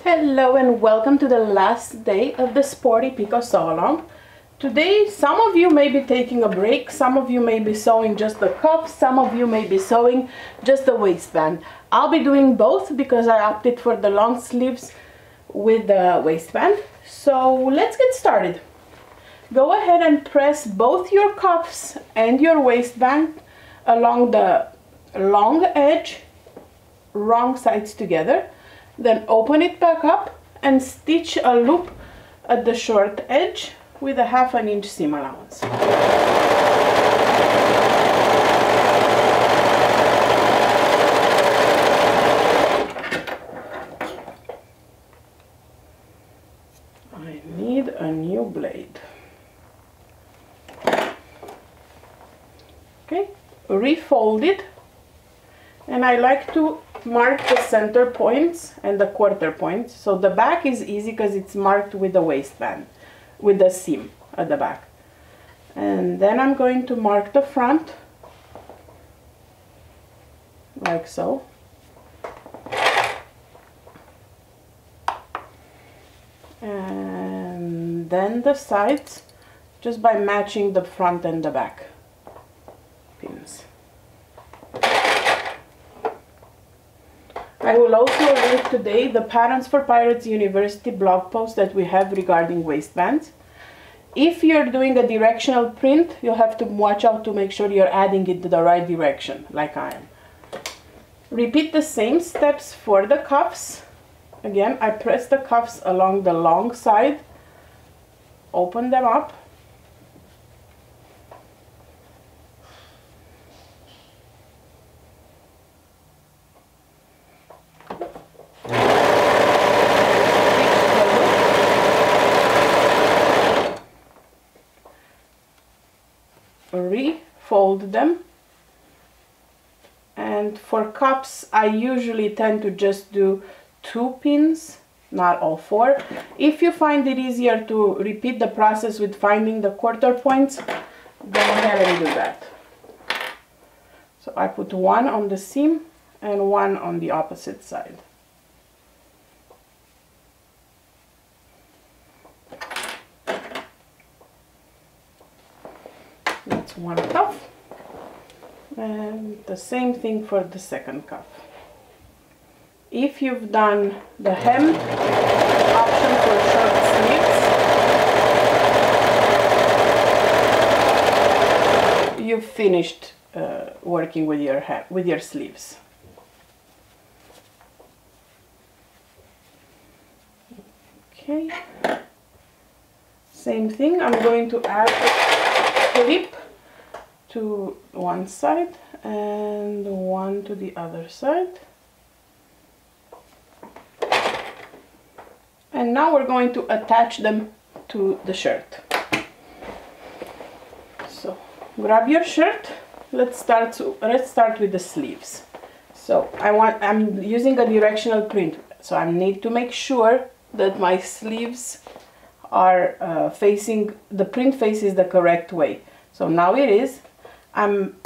Hello and welcome to the last day of the Sporty Picot Sew Along. Today some of you may be taking a break, some of you may be sewing just the cuff, some of you may be sewing just the waistband. I'll be doing both because I opted for the long sleeves with the waistband. So let's get started. Go ahead and press both your cuffs and your waistband along the long edge, wrong sides together. Then open it back up and stitch a loop at the short edge with a 1/2 inch seam allowance. I need a new blade. Okay, refold it, and I like to mark the center points and the quarter points. So the back is easy because it's marked with the waistband, with the seam at the back. And then I'm going to mark the front, like so. And then the sides, just by matching the front and the back pins. I will also link today the Patterns for Pirates University blog post that we have regarding waistbands. If you're doing a directional print, you'll have to watch out to make sure you're adding it to the right direction, like I am. Repeat the same steps for the cuffs. Again, I press the cuffs along the long side, open them up, refold them, and for cups I usually tend to just do 2 pins, not all 4. If you find it easier to repeat the process with finding the quarter points, go ahead and do that. So I put 1 on the seam and 1 on the opposite side. That's one cuff, and the same thing for the second cuff. If you've done the hem option for short sleeves, you've finished working with your sleeves. Okay, same thing. I'm going to add a clip to one side and one to the other side. And now we're going to attach them to the shirt. So grab your shirt. Let's start with the sleeves. So I'm using a directional print, so I need to make sure that my sleeves are facing, the print faces the correct way. So now it is. I'm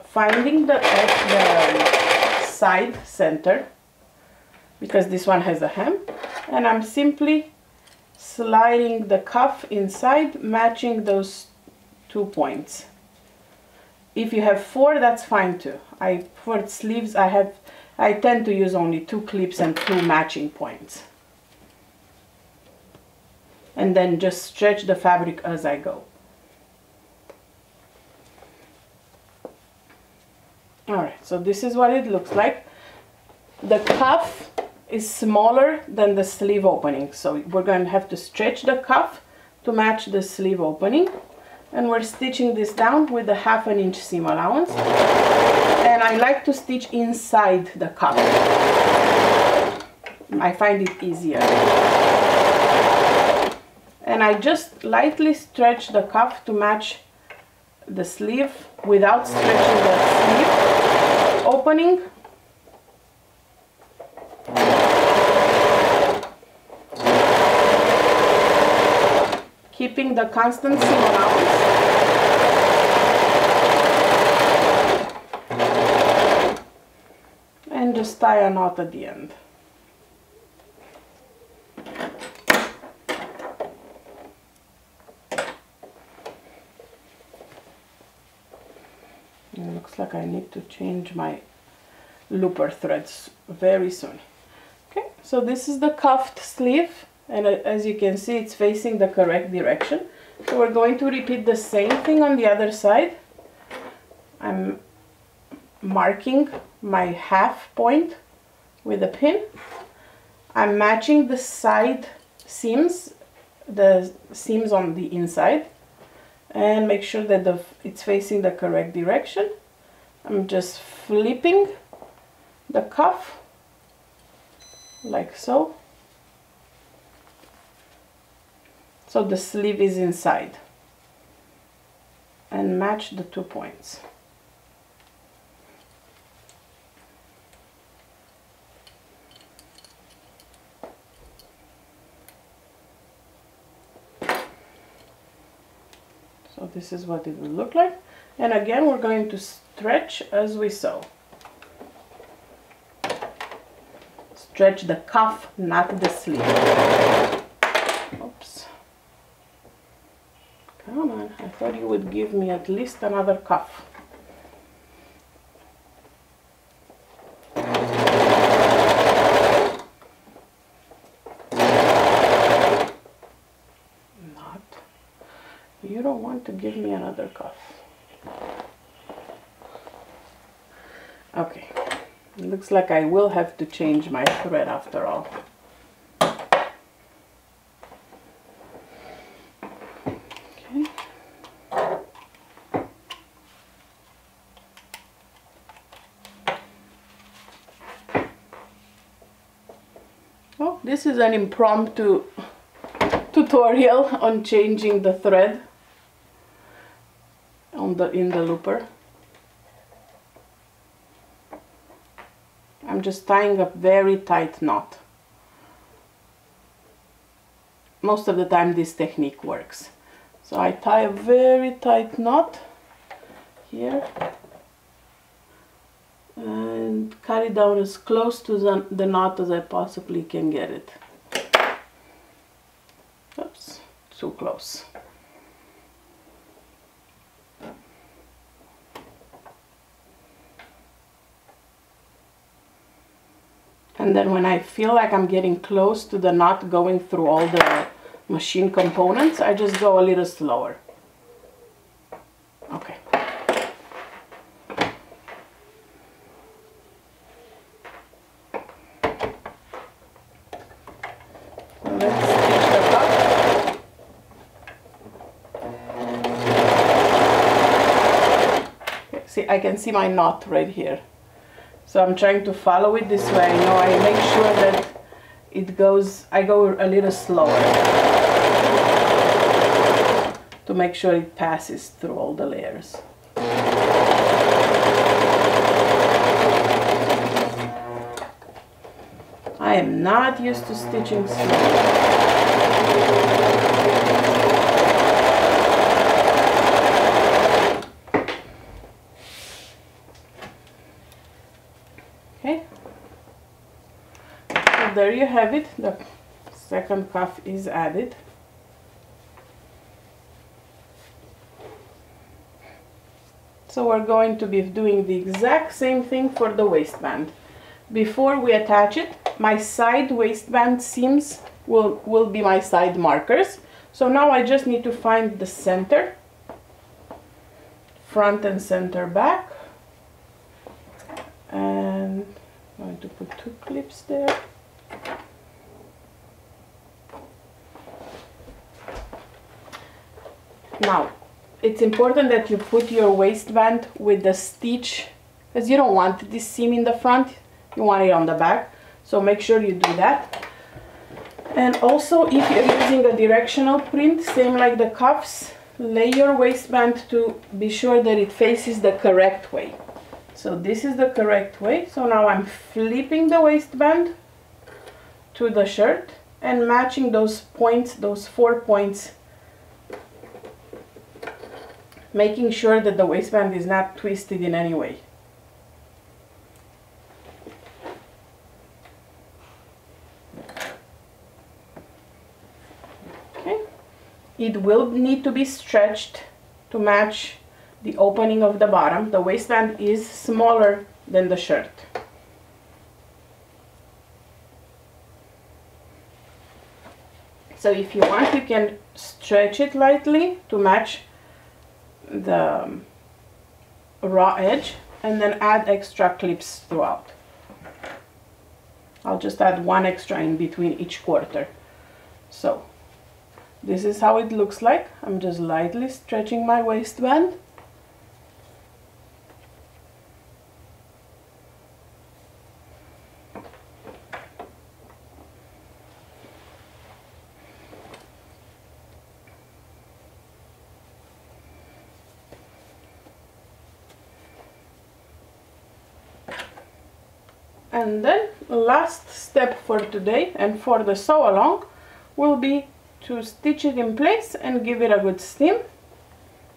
finding the side center, because this one has a hem, and I'm simply sliding the cuff inside, matching those 2 points. If you have 4, that's fine too. For sleeves I tend to use only 2 clips and 2 matching points, and then just stretch the fabric as I go. Alright, so this is what it looks like. The cuff is smaller than the sleeve opening, so we're going to have to stretch the cuff to match the sleeve opening, and we're stitching this down with a 1/2 inch seam allowance, and I like to stitch inside the cuff. I find it easier, and I just lightly stretch the cuff to match the sleeve without stretching the sleeve opening. Keeping the constant seam allowance. And just tie a knot at the end. looks like I need to change my looper threads very soon. Okay, so this is the cuffed sleeve, and as you can see, it's facing the correct direction. So we're going to repeat the same thing on the other side. I'm marking my half point with a pin. I'm matching the side seams, the seams on the inside, and make sure that it's facing the correct direction. I'm just flipping the cuff like so. So the sleeve is inside, and match the 2 points. So this is what it will look like. And again, we're going to stretch as we sew. Stretch the cuff, not the sleeve. Oops. Come on, I thought you would give me at least another cuff. You don't want to give me another cuff. Okay, it looks like I will have to change my thread after all. Okay. Oh, this is an impromptu tutorial on changing the thread in the looper. I'm just tying a very tight knot. Most of the time this technique works. So I tie a very tight knot here and cut it down as close to the knot as I possibly can get it. Oops, too close. And then when I feel like I'm getting close to the knot going through all the machine components, I just go a little slower. Okay. So let's stitch the cuff. Okay, see, I can see my knot right here. So I'm trying to follow it this way. You know, I make sure that it goes, I go a little slower to make sure it passes through all the layers. I am not used to stitching slowly. Okay, so there you have it. The second cuff is added. So we're going to be doing the exact same thing for the waistband. Before we attach it, my side waistband seams will be my side markers. So now I just need to find the center, front and center back. And I'm going to put 2 clips there. Now, it's important that you put your waistband with the stitch, because you don't want this seam in the front, you want it on the back. So make sure you do that. And also, if you're using a directional print, same like the cuffs, lay your waistband to be sure that it faces the correct way. So this is the correct way. So now I'm flipping the waistband to the shirt and matching those points, those 4 points, making sure that the waistband is not twisted in any way. Okay, it will need to be stretched to match the opening of the bottom. The waistband is smaller than the shirt. So if you want, you can stretch it lightly to match the raw edge and then add extra clips throughout. I'll just add one extra in between each quarter. So this is how it looks like. I'm just lightly stretching my waistband. And then last step for today and for the sew along will be to stitch it in place and give it a good steam.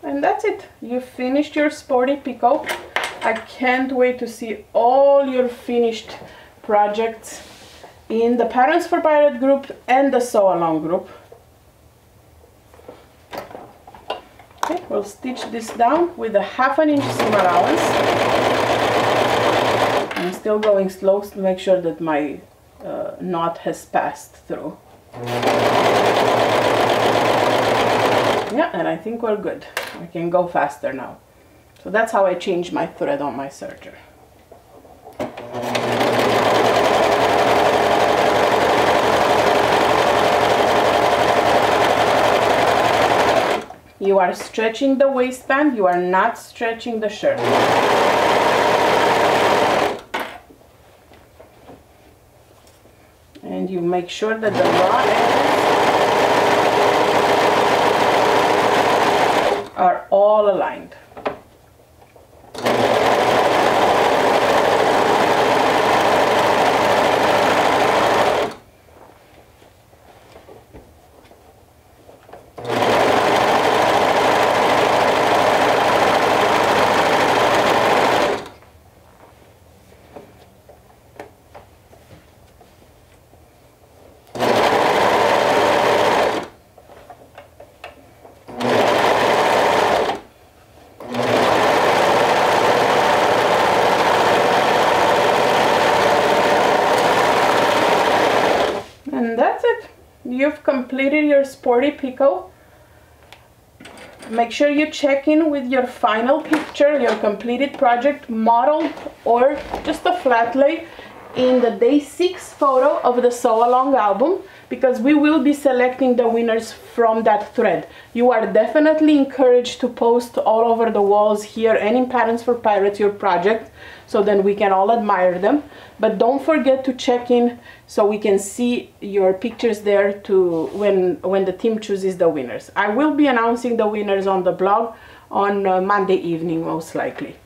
And that's it. You finished your sporty picot. I can't wait to see all your finished projects in the Patterns for Pirate group and the sew along group. Okay, we'll stitch this down with a 1/2 inch seam allowance. I'm still going slow to make sure that my knot has passed through. Yeah, and I think we're good. I can go faster now. So that's how I change my thread on my serger. You are stretching the waistband, you are not stretching the shirt. And you make sure that the raw edges are all aligned. You've completed your sporty picot. Make sure you check in with your final picture, your completed project, modeled or just a flat lay, in the day 6 photo of the sew along album, because we will be selecting the winners from that thread. You are definitely encouraged to post all over the walls here and in Patterns for Pirates your project, so then we can all admire them. But don't forget to check in so we can see your pictures there to when the team chooses the winners. I will be announcing the winners on the blog on Monday evening most likely.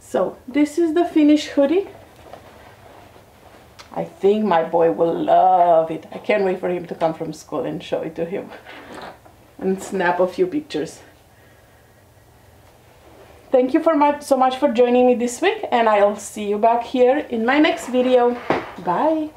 So this is the finished hoodie. I think my boy will love it. I can't wait for him to come from school and show it to him and snap a few pictures. Thank you so much for joining me this week, and I'll see you back here in my next video. Bye!